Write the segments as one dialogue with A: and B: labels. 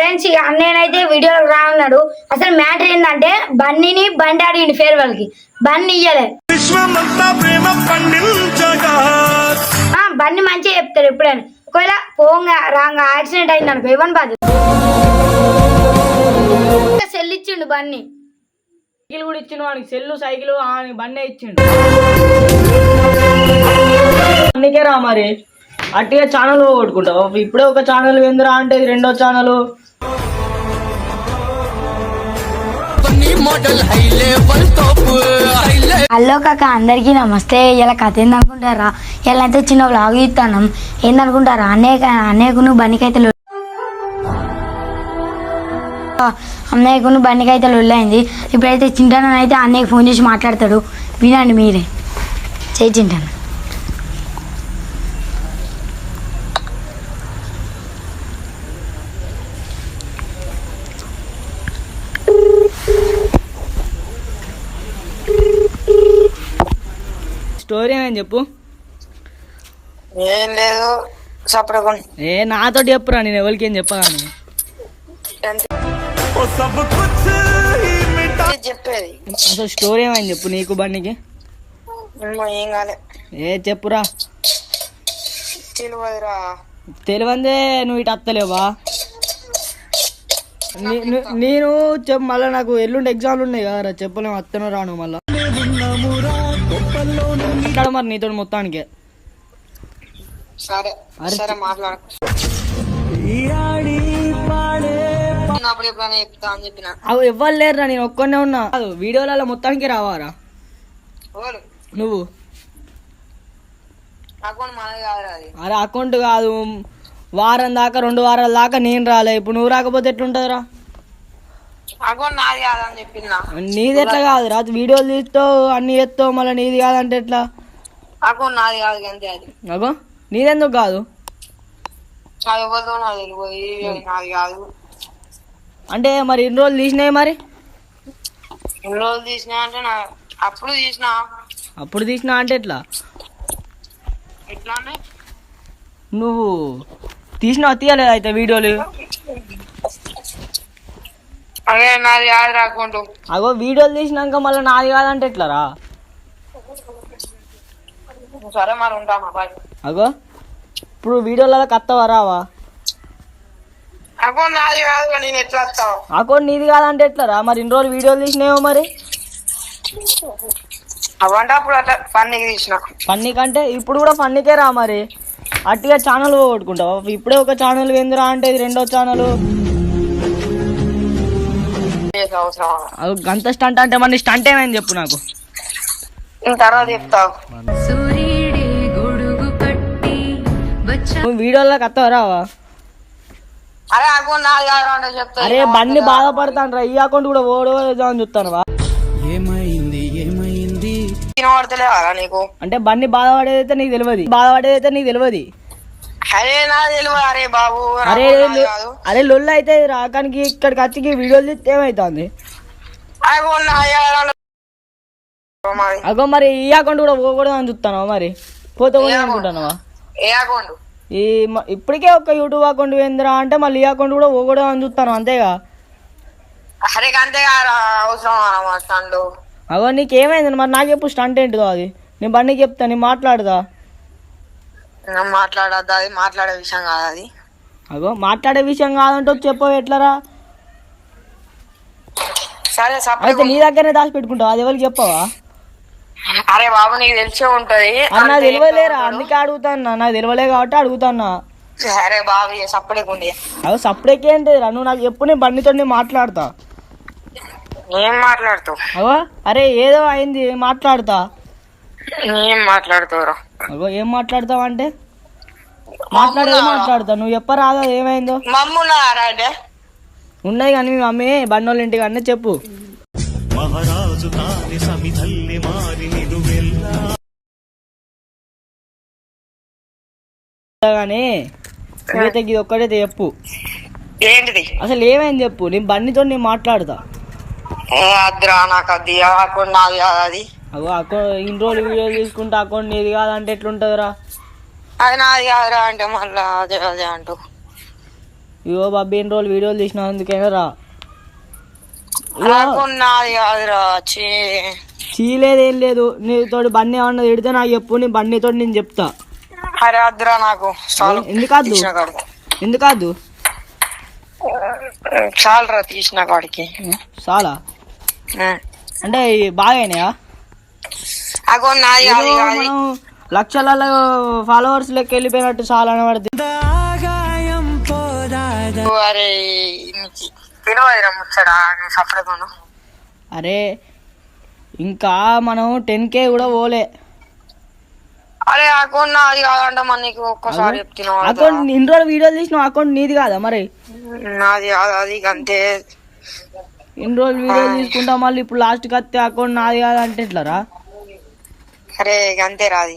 A: Friends ఇక అన్నయ్యనైతే వీడియోలో రాన్నాడు. అసలు మ్యాటర్ ఏంటంటే బన్నీని బండి అడిగింది ఫేర్వెల్ కి, బన్నీ ఇయ్యలే. బన్నీ మంచిగా చెప్తాడు ఎప్పుడైనా. ఒకవేళ పోంగా రాంగా యాక్సిడెంట్ అయింది అనుకో ఇవ్వని బాధ్యత. సెల్ ఇచ్చిండు బన్నీ,
B: సైకిల్ కూడా ఇచ్చిండు వానికి. సెల్లు సైకిల్ బండే ఇచ్చిండు. అందుకే రా మరి అట్టిగా ఛానల్ కొట్టుకుంటావు. ఇప్పుడే ఒక ఛానల్ ఏందిరా అంటే రెండో ఛానల్.
A: హలో కాక, అందరికీ నమస్తే. ఇలా కథ ఏందనుకుంటారా? ఇలా అయితే చిన్న వ్లాగ్ ఇస్తాను. ఏందనుకుంటారా? అన్నయ్యకు బండికైతే బండికైతే లొల్లైంది. ఇప్పుడైతే చింటానని అయితే అన్నయ్యకి ఫోన్ చేసి మాట్లాడతాడు. వినండి మీరే. చేయి చింటాను.
B: స్టోరీ ఏమని చెప్పు.
C: ఏం లేదు సపరేట్.
B: నాతోటి చెప్పురా, నేను ఎవరికి ఏం చెప్పగాను.
C: చెప్పేది
B: అసలు స్టోరీ ఏమని చెప్పు నీకు బండికి.
C: ఏం కాలే.
B: చెప్పురా.
C: తెలియదురా.
B: తెలివందే నువ్వు ఇటు అత్తలేవా? నేను చెప్పు. మళ్ళీ నాకు ఎల్లుండి ఎగ్జామ్లు ఉన్నాయి కదా, చెప్పలేము. అత్తను రాను మళ్ళా ఇక్కడ మరి నీతో మొత్తానికి.
C: సరే సరే మాట్లాడు.
B: అవి ఎవ్వరు లేరురా, నేను ఒక్కనే ఉన్నా. వీడియోలలో మొత్తానికి రావారా నువ్వు? అరే అకౌంట్ కాదు, వారం దాకా 2 వారాల దాకా నేను రాలే. ఇప్పుడు నువ్వు రాకపోతే ఎట్లుంటదిరా? నీది ఎట్లా కాదురా? వీడియోలు తీస్తావు, అన్ని చేస్తావు, మళ్ళీ నీది కాదంటే ఎట్లా? అగో నీదెందుకు కాదు? అంటే మరి ఎన్ని రోజులు తీసినాయి? మరి అప్పుడు తీసినా అంటే ఎట్లా? నువ్వు తీసినావు తీయలేదు అయితే వీడియోలు? అగో వీడియోలు తీసినాక మళ్ళీ నాది కాదంటే ఎట్లా రా? అగో ఇప్పుడు వీడియోలలో కత్తవా రావా? అకౌంట్ నీది కాదంటే ఎట్లా రా? మరి ఇన్ని రోజులు వీడియోలు తీసినాయేమో మరి. ఫన్నీ కంటే ఇప్పుడు కూడా ఫన్నీకే రా. మరి అట్టిగా ఛానల్ కొట్టుకుంటావు. ఇప్పుడే ఒక ఛానల్ ఏందిరా అంటే ఇది రెండో ఛానల్. గంత స్టంట్ అంటే మరి స్టంట్ ఏమైంది చెప్పు నాకు.
C: తర్వాత చెప్తావు.
B: నువ్వు వీడియోలో కత్తవా రావా? అరే బండి బాధపడతాను రా. ఈ అకౌంట్ కూడా ఓడో అని చూస్తాను. అంటే బండి బాధపడేదైతే నీకు తెలియదు. అరే లొల్లు అయితే రాకానికి ఇక్కడికి వచ్చి వీడియోలు తీస్తే ఏమైతుంది? అగో మరి ఈ అకౌంట్ కూడా పోకూడదు అని చూస్తాను. మరి పోతే అనుకుంటున్నావా? ఈ ఇప్పటికే ఒక యూట్యూబ్ అకౌంట్ ఏందిరా అంటే మళ్ళీ ఈ అకౌంట్ కూడా పోకూడదు అని చూస్తాను. అంతేగా? అగో నీకేమైంది మరి నాకు చెప్పు. స్టంట్ ఏంటిదో అది నేను బండికి చెప్తా. నేను మాట్లాడదా?
C: మాట్లాడే విషయం కాదు అది.
B: అగో మాట్లాడే విషయం కాదంటే చెప్పవు ఎట్లరా?
C: సరే
B: అయితే నీ దగ్గరనే దాచి పెట్టుకుంటావు. అది ఎవరికి చెప్పవా?
C: అరే బాబు నీకు తెలిసే ఉంటది.
B: నాకు తెలియలేరా, అందుకే అడుగుతాన్నా. నాకు తెలియలే కాబట్టి అడుగుతాన్నా.
C: సరే బాబు సప్పుడేకుండి.
B: అవి సప్పుడేకేంటిరా? నువ్వు నాకు చెప్పు, నేను బండితో మాట్లాడతా.
C: ఏం మాట్లాడుతావు?
B: అగో అరే ఏదో అయింది మాట్లాడతా.
C: ఏం మాట్లాడుతావు?
B: అగో ఏం మాట్లాడతావు అంటే మాట్లాడతా. నువ్వు చెప్పరాదా ఏమైందో? ఉన్నది కానీ మీ మమ్మీ బండోళ్ళ ఇంటికి అన్నీ చెప్పు. కానీ ఇది ఒక్కడైతే చెప్పు.
C: ఏంటిది
B: అసలు ఏమైంది చెప్పు. నేను బండితో నేను మాట్లాడతా. అగో అకౌంట్ ఇన్ని రోజులు వీడియోలు తీసుకుంటా అకౌంట్ నీది కాదంటే ఎట్లుంటదిరా?
C: అది నాది కాదురా అంటే మళ్ళా అదే అంటూ
B: ఇగో బాబీ ఎన్ని రోజులు వీడియోలు తీసిన అందుకైనా రా
C: నాది కాదురా
B: చీలేదు ఏం లేదు నీతోటి బండి ఏమన్నా తిడితే నాకు చెప్పు నీ బండితో నేను చెప్తా.
C: అరే అద్దురా నాకు
B: ఎందుకద్దు ఎందుకద్దు
C: చాలరా తీసిన కాడికి
B: చాలా అంటే బాగాయినాయా
C: అగో నాది కాదు కాదు
B: లక్షల ఫాలోవర్స్ లెక్క వెళ్ళిపోయినట్టు చాలా పడుతుంది.
C: అరే తెలియదురా ముచ్చడా సపరేట్.
B: అరే ఇంకా మనం 10K కూడా పోలే.
C: అరే అకౌంట్ నాది కాదంట మరి నీకు ఒక్కసారి చెప్తున్నావు.
B: అకౌంట్ ఇన్ని రోజులు వీడియోలు తీసిన అకౌంట్ నీది కాదా మరి?
C: నాది కాదు అది అంతే.
B: ఇన్ని రోజులు వీడియోలు తీసుకుంటా మళ్ళీ ఇప్పుడు లాస్ట్కి వస్తే అకౌంట్ నాది కాదా అంటే ఎట్లారా?
C: అరే అంతే రాది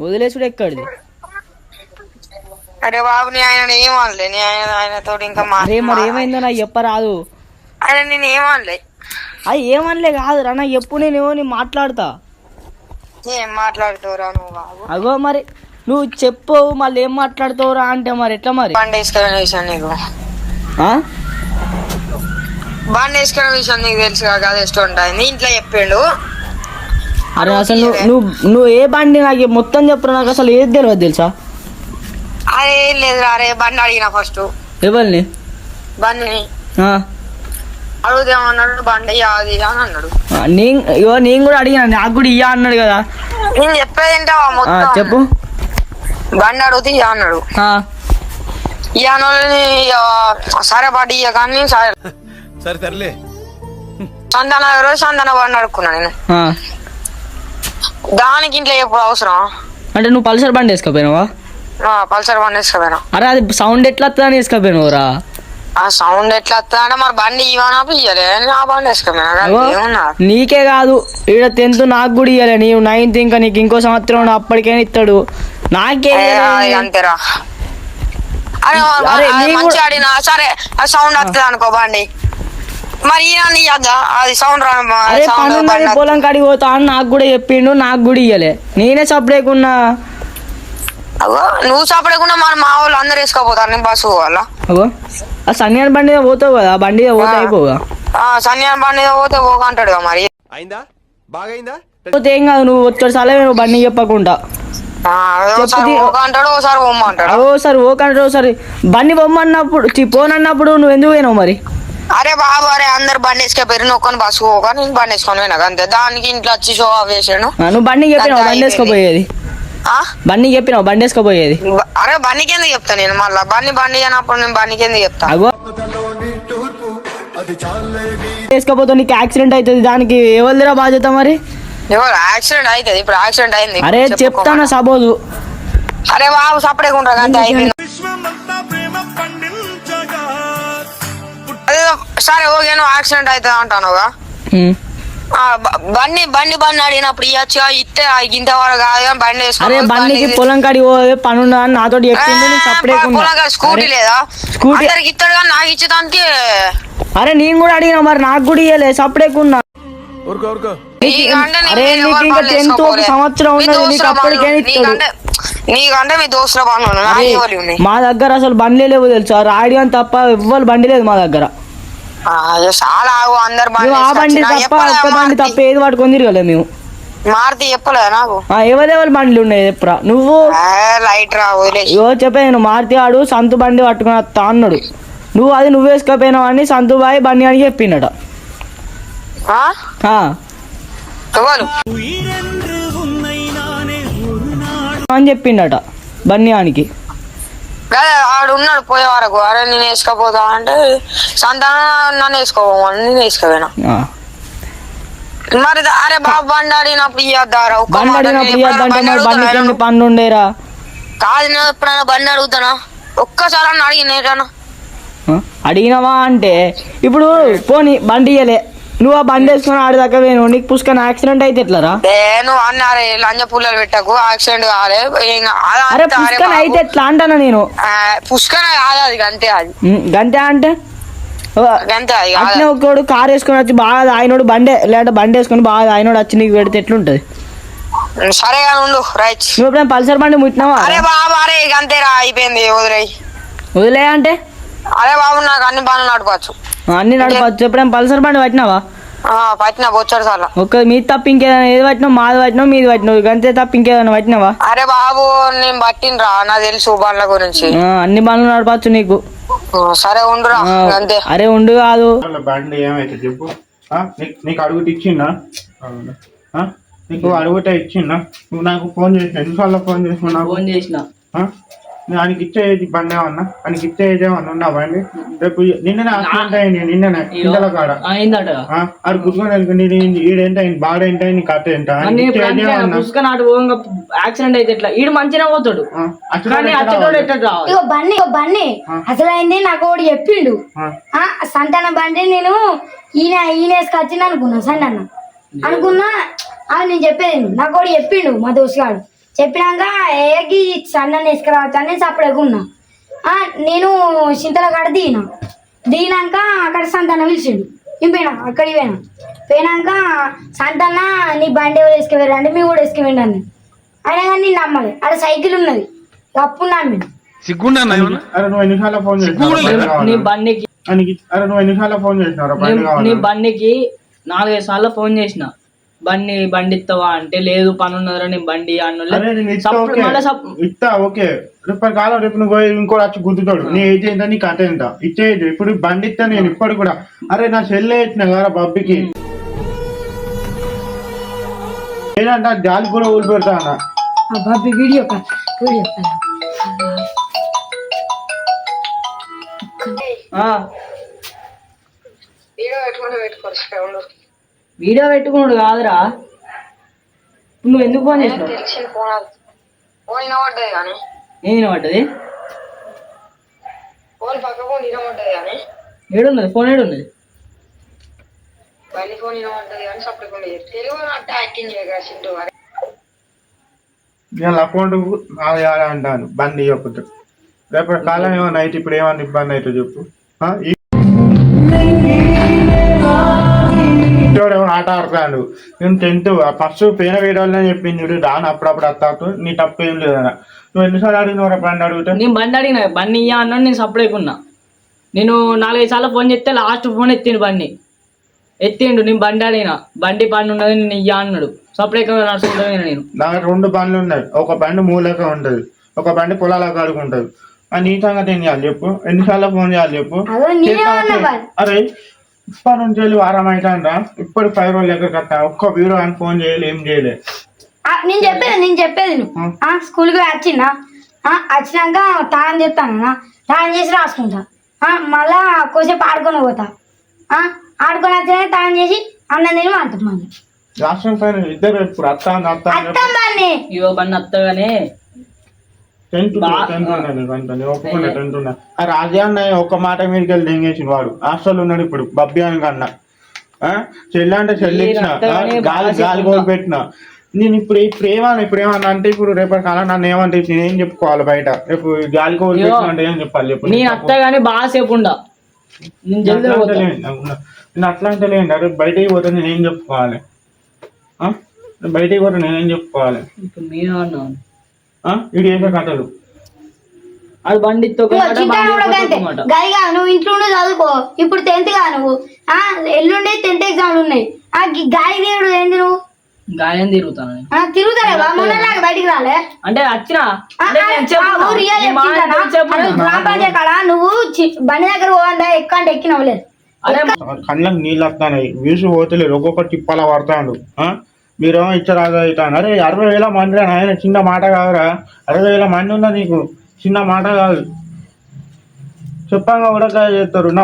B: వదిలేసుడు ఎక్కడిది?
C: అరే బాబు నీ ఆయన ఏమనలే నీ ఆయనతో ఇంకా
B: అరే మరి ఏమైందో నాకు చెప్పరాదు.
C: ఆయన నేను ఏమనలే.
B: అది ఏమనలే కాదు రా నాకు ఎప్పుడు నేనేమో నేను మాట్లాడతా.
C: ఏం మాట్లాడుతావురా నువ్వు బాబు?
B: అగో మరి నువ్వు చెప్పు మళ్ళీ ఏం మాట్లాడుతావురా అంటే మరి ఎట్లా మరి?
C: బండి వేసుకునే విషయం నీకు బండి వేసుకునే విషయం నీకు తెలుసు కదా ఇష్టం ఉంటుంది నీ ఇంట్లో చెప్పిండు.
B: అరే అసలు నువ్వు ఏ బండి నాకు మొత్తం చెప్పరా నాకు అసలు ఏది తెలియదు తెలుసా?
C: అరే ఏం లేదు అరే బండి అడిగిన ఫస్ట్
B: ఎవరిని
C: బండిని అడుగుదేమన్నాడు బండి అది అని అన్నాడు.
B: నేను కూడా అడిగినా నాకు కూడా ఇయ్యా అన్నాడు కదా.
C: నేను చెప్పేది ఏంటావా మొత్తం
B: చెప్పు.
C: బండి అడిగితే ఇయ్యా అన్నాడు. ఇయ్యాను సరే బండి ఇయ్య కానీ సరే సర్లే సంతాన రోజు సంతాన బండి అడుక్కున్నా నేను. దానికి ఇంట్లో ఎప్పుడు అవసరం
B: అంటే నువ్వు పల్సర్ బండి వేసుకోపోయినావా?
C: పల్సర్ బండి వేసుకోపోయినా.
B: అరే అది సౌండ్ ఎట్లా వస్తుందని వేసుకోపోయినావురా?
C: ఆ సౌండ్ ఎట్లా వస్తా అంటే మరి బండి ఇవ్వనప్పుడు ఇయ్యలే ఆ బండి వేసుకోపోయినా.
B: నీకే కాదు ఈడ 10th నాకు కూడా ఇయ్యలే. నీవు 9th ఇంకా నీకు ఇంకో సంవత్సరం అప్పటికైనా ఇస్తాడు. నాకే
C: అంతేరా. అరే మంచిగా ఆడినా సరే ఆ సౌండ్ వస్తుంది అనుకో బండి మరి అది సౌండ్
B: పొలం కాడికి పోతా అని నాకు కూడా చెప్పిండు. నాకు కూడా ఇయ్యలే. నేనే సపరేకున్నా.
C: నువ్వు సపరేకున్నా మన మా వాళ్ళు అందరు వేసుకోపోతారు నేను బస్సు పోవాలా?
B: అగో ఆ సన్యాన్ బండి పోతావు కదా బండి పోతే అయిపోగా.
C: సన్యాన్ బండి పోతే పోగా అంటాడు కదా మరి.
D: అయిందా బాగైందా
B: పోతే ఏం కాదు నువ్వు వచ్చేసారి నువ్వు బండి చెప్పకుండా
C: అంటాడు ఒకసారి పొమ్మంటాడు.
B: ఓసారి ఓకంటాడు ఒకసారి బండి పొమ్మన్నప్పుడు పోనన్నప్పుడు నువ్వు ఎందుకు పోయినావు మరి?
C: అరే బాబు అరే అందరు బండి వేసుకపోయారు నొక్కని బస్సు పోక నేను బండి వేసుకొని పోయినా అంతే. దానికి ఇంట్లో వచ్చి షో ఆఫ్ చేసాను.
B: నువ్వు బండి చెప్పినావు బండి వేసుకోపోయేది. బండి చెప్పినావు బండి వేసుకోపోయేది.
C: అరే బండికి ఎందుకు చెప్తా నేను మళ్ళా బండి అన్నప్పుడు నేను బండికి ఎందుకు చెప్తా?
B: వేసుకోపోతే నీకు యాక్సిడెంట్ అవుతుంది. దానికి ఎవరిదిరా బాధ్యత మరి?
C: ఎవరు యాక్సిడెంట్ అవుతుంది? ఇప్పుడు యాక్సిడెంట్ అయింది.
B: అరే చెప్తానా సపోజు.
C: అరే బాబు సపరేకుండా అంతే అయిపోయింది. అదే సరే ఓకే నువ్వు యాక్సిడెంట్ అవుతుంది అంటానుగా. బండి బండి బండి అడిగినప్పుడు ఇవ్వచ్చు ఇస్తే ఇంతవరకు కాదు బండి
B: వేసుకో. బండికి పొలం కాడి పని ఉన్నా నాతో
C: స్కూటీ లేదా స్కూటీ ఇస్తాడు కానీ నాకు ఇచ్చేదానికి.
B: అరే నేను కూడా అడిగినా మరి నాకు కూడా ఇవ్వలే సపరేకున్నా. సంవత్సరం
C: నీకంటే మీ దోస్తుల బండ్లు
B: మా దగ్గర అసలు బండ్లే లేవు తెలుసా? రాడి అని తప్ప ఎవ్వరు బండి లేదు మా దగ్గర.
C: చాలా అందరు
B: ఆ బండి తప్ప ఒక్క బండి తప్ప ఏది పట్టుకొని తిరగలే మేము.
C: మారుతి చెప్పలేదు నాకు
B: ఎవరెవరి బండ్లు ఉన్నాయి చెప్పురా నువ్వు.
C: లైట్ రా
B: చెప్పాను మారుతి ఆడు సంతు బండి పట్టుకుని వస్తా అన్నాడు. నువ్వు అది నువ్వు వేసుకపోయినావు అని సంతు బాయ్ బండి అని చెప్పిండట అని చెప్పిండట బన్యానికి.
C: ఆడు ఉన్నాడు పోయే వరకు అరే నేను వేసుకోపోతా అంటే సంతానం నన్ను వేసుకోపోమని నేను వేసుకోపోయినా. మరి అరే బాబు బండి అడిగినప్పుడు ఇవ్వద్దారా?
B: పన్ను ఉండేరా
C: కాదు నేను ఎప్పుడైనా బండి అడుగుతానా? ఒక్కసారి అన్న అడిగిన
B: అడిగినవా అంటే ఇప్పుడు పోనీ బండి ఇయ్యలే నువ్వు ఆ బండి వేసుకుని ఆడిదాకా వేను నీకు పుష్కన్ యాక్సిడెంట్ అయితే ఎట్లారా?
C: నువ్వు అన్నారే లంజ పుల్లలు పెట్టకు యాక్సిడెంట్ కాలే.
B: అరే పుష్కన్ అయితే ఎట్లా అంటానా నేను?
C: పుష్కన కాదు అది గంతే. అది
B: గంతే అంటే
C: గంతే. అది
B: అట్నే ఒకడు కార్ వేసుకొని వచ్చి బాగా ఆయనోడు బండి లేదంటే బండి వేసుకొని బాగా ఆయనోడు వచ్చి నీకు పెడితే ఎట్లుంటది?
C: సరేగా ఉండు రైట్.
B: నువ్వు ఎప్పుడైనా పల్సర్ బండి ముట్టినావా?
C: అరే బాబా అరే గంతేరా అయిపోయింది వదిలేయి.
B: వదిలే అంటే
C: అరే బాబు నాకు అన్ని బండ్లు నడపచ్చు.
B: అన్ని నడపచ్చు. ఎప్పుడైనా పల్సర్ బండి పట్టినావా?
C: పట్టిన బొచ్చాడు సార్లు.
B: ఒక మీది తప్ప ఇంకేదైనా ఏది పట్టినావు? మాది పట్టినావు, మీది పట్టినావు, అంతే తప్ప ఇంకేదైనా పట్టినావా?
C: అరే బాబు నేను పట్టినరా, నాకు తెలుసు బండ్ల గురించి.
B: అన్ని బండ్లు నడపచ్చు నీకు.
C: సరే ఉండురా అంతే.
B: అరే ఉండు కాదు,
D: బండి ఏమైతే చెప్పు. నీకు అడుగుతే ఇచ్చిందా? నీకు అడుగుతే ఇచ్చిందా? నువ్వు నాకు ఫోన్ చేసిన ఎన్నిసార్లు ఫోన్ చేసిన?
B: ఫోన్ చేసిన
D: ఆయనకి ఇచ్చేది బండి ఏమన్నా, ఆయనకి ఇచ్చేది ఏమన్నా ఉన్నా బండి? రేపు నిన్ననే యాక్సిడెంట్ అయింది, నిన్ననే ఇంతల కాడ అది గుర్తుకొని ఈడేంట అయింది, బాగా ఏంట అయింది, కథ ఏంట
B: యాక్సిడెంట్ అయితే ఎట్లా? ఈడు మంచిగా పోతాడు.
A: బండి అసలు అయింది నాకు ఒకటి చెప్పిండు. సంతాన బండి నేను ఈయన వేసుకొచ్చింది అనుకున్నా, సంతాన అనుకున్నా. నేను చెప్పేది నాకు ఒకటి చెప్పిండు మా దోస్తుగాడు. చెప్పినాక ఏకి సన్న వేసుకురావచ్చు అని నేను సపడకున్నా. నేను చింతల కాడ దిగినాక అక్కడ సంతాన పిలిచిండు. నేను పోయినా, అక్కడికి పోయినాక సంతాన నీ బండి ఎవరు వేసుకుపోయారంటే మీ కూడా వేసుకుపోయిండు అని. అయినా కానీ నేను నమ్మలే. అక్కడ సైకిల్ ఉన్నది, అప్పుడు నమ్మిండు.
D: నువ్వు ఎన్నిసార్లు ఫోన్ చేసినావు?
B: నీ బండికి
D: నువ్వు ఎన్నిసార్లు ఫోన్ చేసినావు?
B: నీ బండికి 4-5 సార్లు ఫోన్ చేసిన. బండి ఇస్తావా అంటే లేదు, పని ఉన్నదా, నేను బండి
D: ఇస్తా. ఓకే, రేపు కాలం రేపు నువ్వు ఇంకో వచ్చి గుద్దుతాడు. నీ ఏజ్ ఏంటో నీకు కథ ఎంత ఇచ్చేది. ఇప్పుడు బండి ఇస్తా నేను ఇప్పుడు కూడా. అరే నా చెల్లె ఇచ్చిన కదా బబ్బికి, ఏంటంటే జాలి కూడా ఊరి పెడతా అన్న.
A: బాబీ వీడియో
B: వీడియో పెట్టుకున్నాడు కాదురా. నువ్వు ఎందుకు ఫోన్ చేసినావు? ఏం వినబడ్డది? ఏడున్నది ఫోన్? ఏడున్నది?
D: నేను అకౌంట్ అంటాను బండి ఇవ్వకపోతే. రేపటి కాలం ఏమన్నా అయితే ఇప్పుడు ఏమన్నా ఇబ్బంది అయితే చెప్పు. ఆట ఆడతాడు. నేను 10th ఫస్ట్ పేన వేయడాలని చెప్పింది చూడు, రాను అప్పుడప్పుడు అత్తాకు. నీ తప్పు ఏం లేదన్న. నువ్వు ఎన్నిసార్లు అడిగినవరా బండి అడిగితే?
B: నేను బండి అడిగిన, బండి ఇయ్యా అన్నాడు. నేను సపరేకున్నా. నేను 4-5 సార్లు ఫోన్ చేస్తే లాస్ట్ ఫోన్ ఎత్తిండు. బండి ఎత్తిండు. నేను బండి అడిగిన, బండి ఉన్నది నేను ఇయ్యా అన్నాడు. సపరేట్ నడుచుకుంటా నేను. నాకు
D: 2 బండ్లు ఉన్నాయి. ఒక బండి మూలక ఉంటది, ఒక బండి పొలాల కాడుకు ఉంటది. నీ సంగతి ఏం చేయాలి చెప్పు? ఎన్నిసార్లు ఫోన్ చేయాలి చెప్పు? అరే ఇప్పటి నుంచి వెళ్ళి వారం అవుతాండ్రా, ఇప్పుడు 5 రోజులు ఎక్కడ కట్టా. ఒక్క వీడియో అని ఫోన్ చేయలేదు, ఏం చేయలేదు.
A: నేను చెప్పేది నువ్వు స్కూల్కి వచ్చినాక తాళం చెప్తాను. తాళం చేసి రాసుకుంటా. మళ్ళా కొద్దిసేపు ఆడుకొని పోతా. ఆడుకొని వచ్చినా తాళం చేసి అన్నం తిని అంటాం. మళ్ళీ
D: రాష్ట్రం పైన ఇద్దరు ఇప్పుడు
B: ఇవో బండి అత్తగానే
D: 10th రాజా అన్న ఒక్క మాట మీదకి వెళ్ళి దెంగేసిన వాడు. హాస్టల్ ఉన్నాడు ఇప్పుడు బబ్బి అని కన్నా. చెల్లి అంటే చెల్లి ఇచ్చిన, గాలి గోలు పెట్టిన. నేను ఇప్పుడు ఏమన్నా అంటే ఇప్పుడు రేపటి కాలం నన్ను ఏమంటే నేనేం చెప్పుకోవాలి బయట? రేపు గాలి గోలు పెట్టిన అంటే ఏం చెప్పాలి చెప్పు?
B: నేను అత్తగానే బాగా సేపు ఉండా.
D: నేను అట్లా అంటే లేండి. రేపు బయటకి పోతే నేనేం చెప్పుకోవాలి? బయటకి పోతే నేనేం చెప్పుకోవాలి? ఇది చేసే కథలు
B: అది బండి
A: గదిగా నువ్వు ఇంట్లో ఉండి చదువుకో. ఇప్పుడు 10th గా నువ్వు ఎల్లుండి 10th ఎగ్జామ్లు ఉన్నాయి. గాలి తీరుడు ఏంది? నువ్వు
B: గాయం తిరుగుతాను.
A: తిరుగుతారా? మొన్నలాగా బయటికి రాలే
B: అంటే వచ్చినా
A: గ్రామ పంచాయతీ కాడ నువ్వు బండి దగ్గర పోదా ఎక్కువ అంటే ఎక్కినవ్వలేదు.
D: కళ్ళకి నీళ్ళు వస్తాయి, వ్యూస్ పోతలేదు. ఒక్కొక్కటి తిప్పాల పడతాడు. మీరు ఇచ్చరాగా అవుతాను. అరే 60,000 మంది ఆయన చిన్న మాట కాదురా. 60,000 మంది ఉన్నా నీకు చిన్న మాట కాదు. చెప్పంగా కూడా చేస్తారు. నా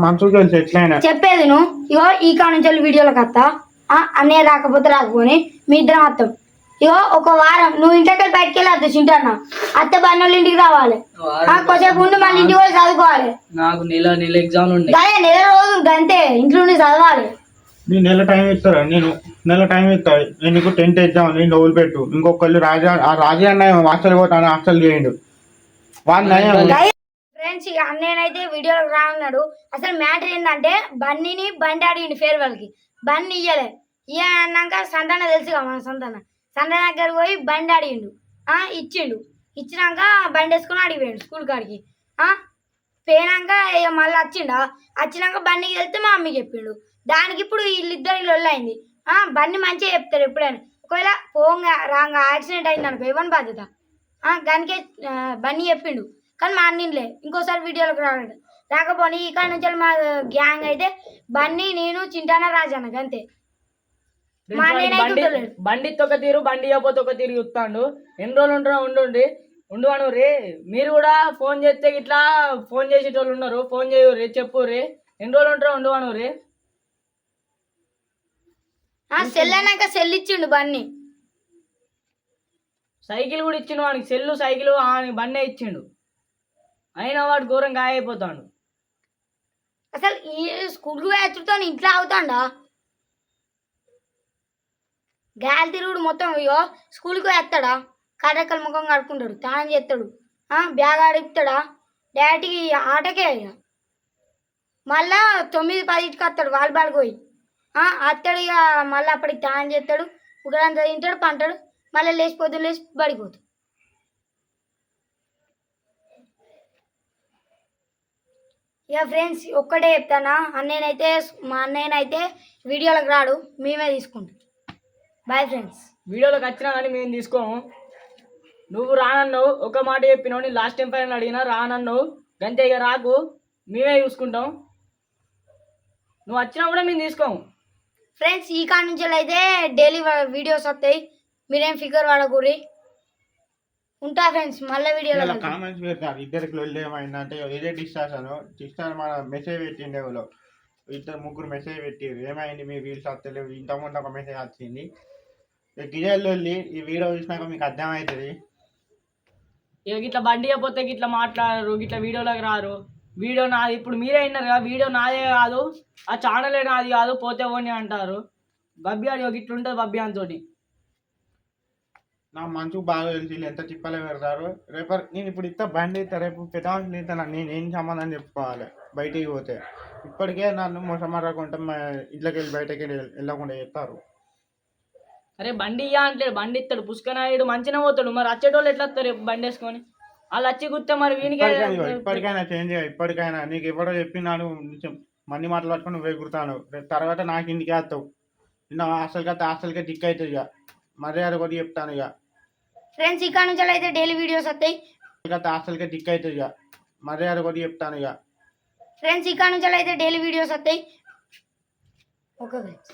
D: మనసుకు తెలుసు ఎట్లయినా
A: చెప్పేది. నువ్వు ఇగో ఈ కాడ నుంచి వీడియోలకు వస్తా. అన్నయ్య రాకపోతే రాకపోని మీ ఇద్దరం వస్తాం. ఇగో ఒక వారం నువ్వు ఇంటికి బయటకు వెళ్ళి వద్దు. చింటన్నా అత్త బండి ఇంటికి రావాలి. కొంచెం ఉండి మళ్ళీ ఇంటికి పోయి చదువుకోవాలి.
B: నాకు నెల ఎగ్జామ్ ఉండే
A: నెల రోజులు గంతే ఇంట్లో ఉండి చదవాలి.
D: నేను నెల టైం ఇస్తారా? నేను నెల టైం ఇస్తా. నేను నీకు 10th ఎగ్జామ్ నేను రోజులు పెట్టు. ఇంకొకళ్ళు రాజా అన్న హాస్టల్ పోతాను, హాస్టల్ చేయండు.
A: ఫ్రెండ్స్ ఇక అన్నయ్యనైతే వీడియోలోకి రాన్నాడు. అసలు మ్యాటర్ ఏంటంటే బండిని బండి అడిగిండు ఫేర్వెల్ కి. బండి ఇయ్యలే. అన్నాక సంతాన తెలుసుగా మన సంతాన దగ్గర పోయి బండి అడిగిండు. ఇచ్చిండు. ఇచ్చినాక బండి వేసుకుని అడిగిపోయాడు స్కూల్ కాడికి పోయినాక ఇక మళ్ళీ వచ్చినాక బండికి వెళ్తే మా మమ్మీ చెప్పిండు. దానికి ఇప్పుడు వీళ్ళిద్దరు లొల్లైంది. బండి మంచిగా చెప్తారు ఎప్పుడైనా. ఒకవేళ పోంగా రాంగా యాక్సిడెంట్ అయింది అనుకో ఎవరి బాధ్యత? దానికే బండి చెప్పిండు కానీ మా అన్నిలే ఇంకోసారి వీడియోలోకి రాకపోని ఇక్కడ నుంచి మా గ్యాంగ్ అయితే బండి నేను చింటానా రాజానకి అంతే. మా
B: బండి ఒక తీరు బండి ఇవ్వకపోతే ఒక తీరు చూస్తాడు. ఎన్ని రోజులు ఉంటారో ఉండు అను రే. మీరు కూడా ఫోన్ చేస్తే ఇట్లా ఫోన్ చేసేటోళ్ళు ఉన్నారు. ఫోన్ చేయు రే, చెప్పు రే. ఎన్ని రోజులు ఉంటారో ఉండు అను రే.
A: సెల్ అయినాక సెల్ ఇచ్చిండు బండి.
B: సైకిల్ కూడా ఇచ్చిండు వానికి. సెల్లు సైకిల్ బండే ఇచ్చిండు. అయినా వాడు ఘోరం గాయైపోతాడు.
A: అసలు ఈ స్కూల్కి పోయేతో ఇంట్లో అవుతాడా? గాలి తిరుగుడు మొత్తం. అయ్యో స్కూల్కి వేస్తాడా? కడకల ముఖం కడుకుంటాడు, తానం చేస్తాడు, బ్యాగ్ ఆడిస్తాడా డాడీకి ఆటకే. ఇక మళ్ళా 9-10కి వస్తాడు వాలీబాల్కి పోయి. అత్తడు ఇక మళ్ళీ అప్పటికి తానం చేస్తాడు, ఒకరంతా తింటాడు, పంటాడు, మళ్ళీ లేచి పడిపోతాడు. ఇక ఫ్రెండ్స్ ఒక్కటే చెప్తానా, మా అన్నయ్యనైతే వీడియోలకు రాడు, మేమే తీసుకుంటాం. Bye friends.
B: వీడియోలోకి వచ్చినా కానీ మేము తీసుకోము. నువ్వు రానన్నావు, ఒక మాట చెప్పినావు. నేను లాస్ట్ టైం పైన అడిగినా రానన్నావు, గంతే. ఇక రాకు, మేమే చూసుకుంటాం. నువ్వు వచ్చినా కూడా మేము తీసుకోము.
A: ఫ్రెండ్స్ ఈ కాడ నుంచి అయితే డైలీ వీడియోస్ వస్తాయి, మీరేం ఫిగర్ పడకూరి. ఉంటా ఫ్రెండ్స్, మళ్ళీ వీడియోలో
D: కామెంట్స్ పెడతారు. ఇద్దరికి లొల్లి ఏమైందంటే ఇదే డిస్టార్స్ మన మెసేజ్ పెట్టిండే వాళ్ళు 2-3 మెసేజ్ పెట్టిరు. ఏమైంది మీ వీల్స్ వస్తలేవు, ఇంతకుముందు ఒక మెసేజ్ వచ్చింది. గిజల్లో ఈ వీడియో చూసినాక మీకు అర్థమవుతుంది.
B: ఇక ఇట్లా బండి అయిపోతే ఇట్లా మాట్లాడరు, ఇట్లా వీడియోలోకి రారు. వీడియో నాది. ఇప్పుడు మీరే విన్నారు కదా, వీడియో నాదే కాదు, ఆ ఛానలే నాది కాదు, పోతే పోనీ అంటారు. బబ్బీ అని ఒక ఇట్లా ఉంటుంది బబ్బీ అంతోటి.
D: నా మనసుకు బాగా తెలిసి ఎంత చిప్పలే పెడతారు. రేపు నేను ఇప్పుడు ఇస్తా బండి ఇస్తా, రేపు పెద్దవాళ్ళని ఇస్తాను, నేనేం సమాధానం చెప్పుకోవాలి బయటికి పోతే. ఇప్పటికే నన్ను మోసమారకుంటే ఇంట్లోకి వెళ్ళి బయటకి వెళ్ళకుండా చెప్తారు.
B: అరే బండి ఇయ్యా అంటే బండి ఇస్తాడు, పుష్కనాయుడు మంచిగా పోతాడు. మరి వచ్చేటోళ్ళు ఎట్లా వస్తారు రేపు బండి వేసుకొని? వాళ్ళు వచ్చి గుర్తే మరి వీనికి.
D: ఇప్పటికైనా చేంజ్ అయ్యి, ఇప్పటికైనా నీకు ఎవడో చెప్పినాడు మన్ని మాటలు పట్టుకొని నువ్వు ఎగురుతాను. రేపు తర్వాత నాకు ఇంటికి వేస్తావు. నిన్న హాస్టల్కే టిక్ అవుతుంది. ఇక మర్యాద కూడా చెప్తాను. ఇక
A: ఫ్రెండ్స్ ఇక్కడ నుంచి అయితే డైలీ వీడియోస్ వస్తాయి,
D: హాస్టల్కే టిక్ అవుతుంది. ఇక మర్యాద కూడా చెప్తాను. ఇక
A: ఫ్రెండ్స్ ఇక్కడ నుంచి అయితే డైలీ వీడియోస్ వస్తాయి. Okay friends.